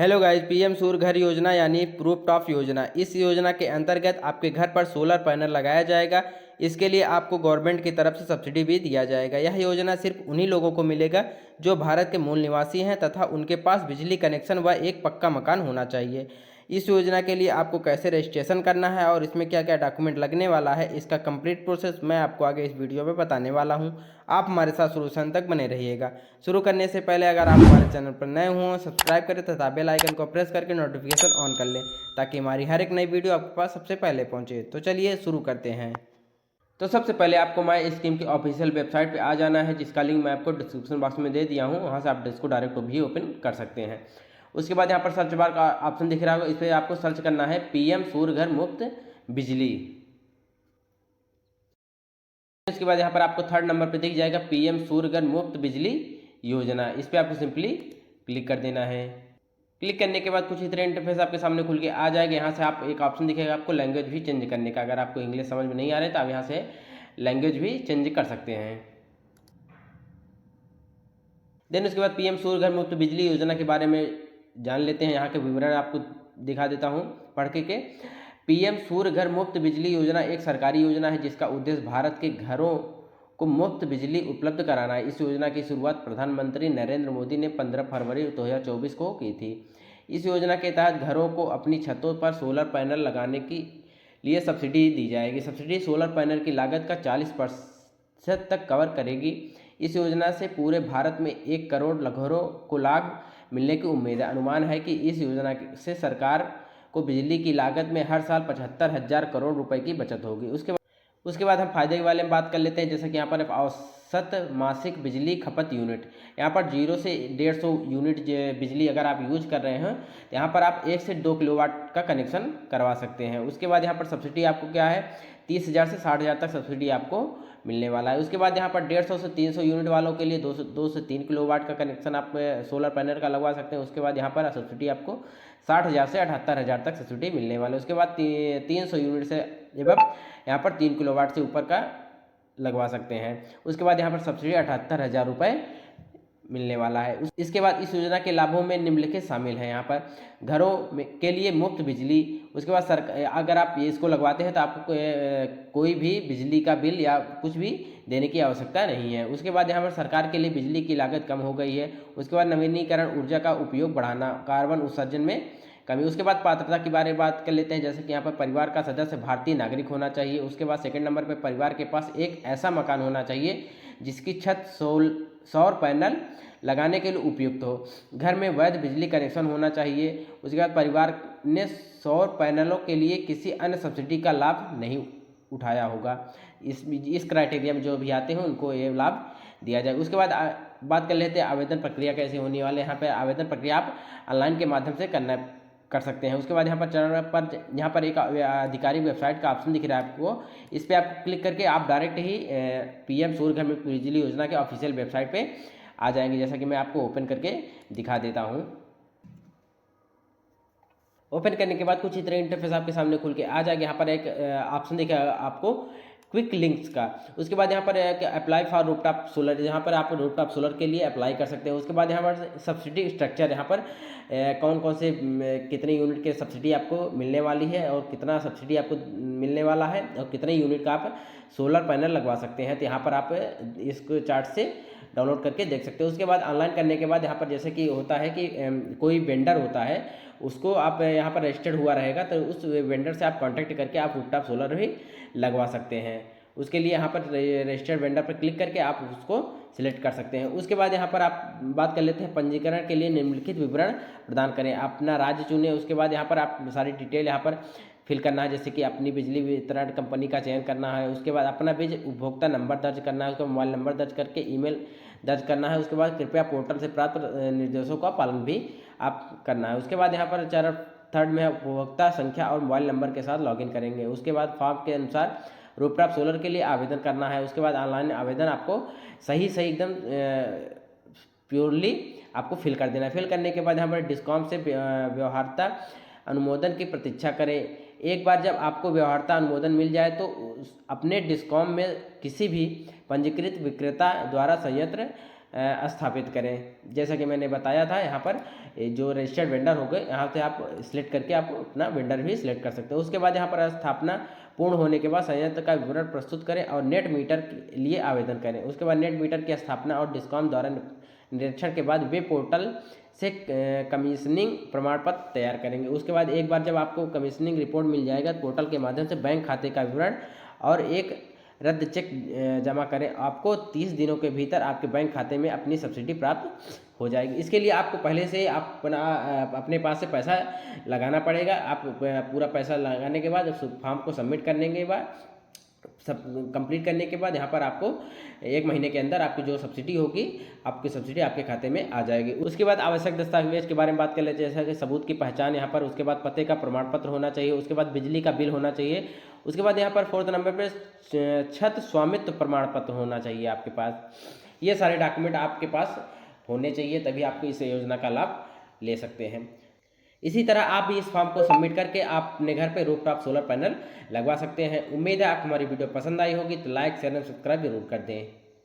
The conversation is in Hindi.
हेलो गाइस, पीएम सूर्य घर योजना यानी रूफ टॉप योजना। इस योजना के अंतर्गत आपके घर पर सोलर पैनल लगाया जाएगा। इसके लिए आपको गवर्नमेंट की तरफ से सब्सिडी भी दिया जाएगा। यह योजना सिर्फ उन्हीं लोगों को मिलेगा जो भारत के मूल निवासी हैं तथा उनके पास बिजली कनेक्शन व एक पक्का मकान होना चाहिए। इस योजना के लिए आपको कैसे रजिस्ट्रेशन करना है और इसमें क्या क्या डॉक्यूमेंट लगने वाला है, इसका कंप्लीट प्रोसेस मैं आपको आगे इस वीडियो में बताने वाला हूं। आप हमारे साथ शुरू से अंत तक बने रहिएगा। शुरू करने से पहले अगर आप हमारे चैनल पर नए हों, सब्सक्राइब करें तथा बेल आइकन को प्रेस करके नोटिफिकेशन ऑन कर लें ताकि हमारी हर एक नई वीडियो आपके पास सबसे पहले पहुंचे। तो चलिए शुरू करते हैं। तो सबसे पहले आपको माई स्कीम की ऑफिशियल वेबसाइट पे आ जाना है, जिसका लिंक मैं आपको डिस्क्रिप्शन बॉक्स में दे दिया हूँ। वहाँ से आप इसको डायरेक्ट भी ओपन कर सकते हैं। उसके बाद यहाँ पर सर्च बार का ऑप्शन दिख रहा होगा, इस पर आपको सर्च करना है पीएम सूर्य घर मुफ्त बिजली। उसके बाद यहाँ पर आपको थर्ड नंबर पे दिख जाएगा पीएम सूर्य घर मुफ्त बिजली योजना। इस पर आपको सिंपली क्लिक कर देना है। क्लिक करने के बाद कुछ इस तरह इंटरफेस आपके सामने खुल के आ जाएगा। यहाँ से आप एक ऑप्शन दिखेगा आपको लैंग्वेज भी चेंज करने का। अगर आपको इंग्लिश समझ में नहीं आ रहा है तो आप यहाँ से लैंग्वेज भी चेंज कर सकते हैं। देन उसके बाद पीएम सूर्य घर मुफ्त बिजली योजना के बारे में जान लेते हैं। यहाँ के विवरण आपको दिखा देता हूँ पढ़ के। पीएम सूर्य घर मुफ्त बिजली योजना एक सरकारी योजना है जिसका उद्देश्य भारत के घरों को मुफ्त बिजली उपलब्ध कराना है। इस योजना की शुरुआत प्रधानमंत्री नरेंद्र मोदी ने 15 फरवरी 2024 को की थी। इस योजना के तहत घरों को अपनी छतों पर सोलर पैनल लगाने के लिए सब्सिडी दी जाएगी। सब्सिडी सोलर पैनल की लागत का 40% तक कवर करेगी। इस योजना से पूरे भारत में 1 करोड़ घरों को लाभ मिलने की उम्मीद है। अनुमान है कि इस योजना से सरकार को बिजली की लागत में हर साल 75,000 करोड़ रुपए की बचत होगी। उसके बाद हम फायदे के बारे में बात कर लेते हैं। जैसे कि यहाँ पर औसत मासिक बिजली खपत यूनिट, यहाँ पर 0 से 150 यूनिट बिजली अगर आप यूज कर रहे हैं तो यहाँ पर आप 1 से 2 किलोवाट का कनेक्शन करवा सकते हैं। उसके बाद यहाँ पर सब्सिडी आपको क्या है 30,000 से 60,000 तक सब्सिडी आपको मिलने वाला है। उसके बाद यहाँ पर 150 से 300 यूनिट वालों के लिए 2 से 3 किलोवाट का कनेक्शन आप सोलर पैनल का लगवा सकते हैं। उसके बाद यहाँ पर सब्सिडी आपको 60,000 से 78,000 तक सब्सिडी मिलने वाली है। उसके बाद 300 यूनिट से एवं यहाँ पर 3 किलोवाट से ऊपर का लगवा सकते हैं। उसके बाद यहाँ पर सब्सिडी 78,000 रुपये मिलने वाला है। इसके बाद इस योजना के लाभों में निम्नलिखित शामिल हैं। यहाँ पर घरों में के लिए मुफ्त बिजली। उसके बाद अगर आप ये इसको लगवाते हैं तो आपको कोई भी बिजली का बिल या कुछ भी देने की आवश्यकता नहीं है। उसके बाद यहाँ पर सरकार के लिए बिजली की लागत कम हो गई है। उसके बाद नवीनीकरण ऊर्जा का उपयोग बढ़ाना, कार्बन उत्सर्जन में कमी। उसके बाद पात्रता के बारे में बात कर लेते हैं। जैसे कि यहाँ पर परिवार का सदस्य भारतीय नागरिक होना चाहिए। उसके बाद सेकंड नंबर पर परिवार के पास एक ऐसा मकान होना चाहिए जिसकी छत सौर पैनल लगाने के लिए उपयुक्त हो। घर में वैध बिजली कनेक्शन होना चाहिए। उसके बाद परिवार ने सौर पैनलों के लिए किसी अन्य सब्सिडी का लाभ नहीं उठाया होगा। इस क्राइटेरिया में जो भी आते हैं उनको ये लाभ दिया जाए। उसके बाद बात कर लेते हैं आवेदन प्रक्रिया कैसे होने वाले। यहाँ पर आवेदन प्रक्रिया आप ऑनलाइन के माध्यम से कर सकते हैं। उसके बाद यहाँ पर एक आधिकारिक वेबसाइट का ऑप्शन दिख रहा है आपको, इस पर आप क्लिक करके आप डायरेक्ट ही पीएम सूर्य घर मुफ्त बिजली योजना के ऑफिशियल वेबसाइट पे आ जाएंगे। जैसा कि मैं आपको ओपन करके दिखा देता हूँ। ओपन करने के बाद कुछ इस तरह इंटरफेस आपके सामने खुल के आ जाएगा। यहाँ पर एक ऑप्शन दिखेगा आपको क्विक लिंक्स का। उसके बाद यहाँ पर अप्लाई फॉर रूफटॉप सोलर, यहाँ पर आप रूफटॉप सोलर के लिए अप्लाई कर सकते हैं। उसके बाद यहाँ पर सब्सिडी स्ट्रक्चर, यहाँ पर कौन कौन से कितने यूनिट के सब्सिडी आपको मिलने वाली है और कितना सब्सिडी आपको मिलने वाला है और कितने यूनिट का आप सोलर पैनल लगवा सकते हैं। तो यहाँ पर आप इसको चार्ट से डाउनलोड करके देख सकते हो। उसके बाद ऑनलाइन करने के बाद यहाँ पर जैसे कि होता है कि कोई वेंडर होता है उसको आप यहाँ पर रजिस्टर्ड हुआ रहेगा तो उस वेंडर से आप कांटेक्ट करके आप रूफटॉप सोलर भी लगवा सकते हैं। उसके लिए यहाँ पर रजिस्टर्ड वेंडर पर क्लिक करके आप उसको सिलेक्ट कर सकते हैं। उसके बाद यहाँ पर आप बात कर लेते हैं पंजीकरण के लिए निम्नलिखित विवरण प्रदान करें। अपना राज्य चुनें। उसके बाद यहाँ पर आप सारी डिटेल यहाँ पर फिल करना है, जैसे कि अपनी बिजली वितरण कंपनी का चयन करना है। उसके बाद अपना बिज उपभोक्ता नंबर दर्ज करना है, उसका मोबाइल नंबर दर्ज करके ईमेल दर्ज करना है। उसके बाद कृपया पोर्टल से प्राप्त निर्देशों का पालन भी आप करना है। उसके बाद यहाँ पर थर्ड में उपभोक्ता संख्या और मोबाइल नंबर के साथ लॉगिन करेंगे। उसके बाद फॉर्म के अनुसार रूफटॉप सोलर के लिए आवेदन करना है। उसके बाद ऑनलाइन आवेदन आपको सही एकदम प्योरली आपको फिल कर देना है। फिल करने के बाद यहाँ पर डिस्कॉम से व्यवहार्यता अनुमोदन की प्रतीक्षा करें। एक बार जब आपको व्यवहार्यता अनुमोदन मिल जाए तो अपने डिस्कॉम में किसी भी पंजीकृत विक्रेता द्वारा संयंत्र स्थापित करें। जैसा कि मैंने बताया था, यहाँ पर जो रजिस्टर्ड वेंडर हो गए, यहाँ से आप सिलेक्ट करके आप अपना वेंडर भी सिलेक्ट कर सकते हो। उसके बाद यहाँ पर स्थापना पूर्ण होने के बाद संयंत्र का विवरण प्रस्तुत करें और नेट मीटर के लिए आवेदन करें। उसके बाद नेट मीटर की स्थापना और डिस्कॉम द्वारा निरीक्षण के बाद वेब पोर्टल से कमीशनिंग प्रमाण पत्र तैयार करेंगे। उसके बाद एक बार जब आपको कमीशनिंग रिपोर्ट मिल जाएगा, पोर्टल के माध्यम से बैंक खाते का विवरण और एक रद्द चेक जमा करें। आपको 30 दिनों के भीतर आपके बैंक खाते में अपनी सब्सिडी प्राप्त हो जाएगी। इसके लिए आपको पहले से अपने पास से पैसा लगाना पड़ेगा। आप पूरा पैसा लगाने के बाद फॉर्म को सबमिट करने के बाद, सब कंप्लीट करने के बाद यहाँ पर आपको 1 महीने के अंदर आपकी जो सब्सिडी होगी, आपकी सब्सिडी आपके खाते में आ जाएगी। उसके बाद आवश्यक दस्तावेज के बारे में बात कर लेते हैं, जैसा कि सबूत की पहचान यहाँ पर, उसके बाद पते का प्रमाण पत्र होना चाहिए, उसके बाद बिजली का बिल होना चाहिए, उसके बाद यहाँ पर 4th नंबर पर छत स्वामित्व प्रमाण पत्र होना चाहिए आपके पास। ये सारे डॉक्यूमेंट आपके पास होने चाहिए, तभी आपको इस योजना का लाभ ले सकते हैं। इसी तरह आप भी इस फॉर्म को सबमिट करके आप अपने घर पे रूफटॉप सोलर पैनल लगवा सकते हैं। उम्मीद है आपको हमारी वीडियो पसंद आई होगी, तो लाइक शेयर एंड सब्सक्राइब जरूर कर दें।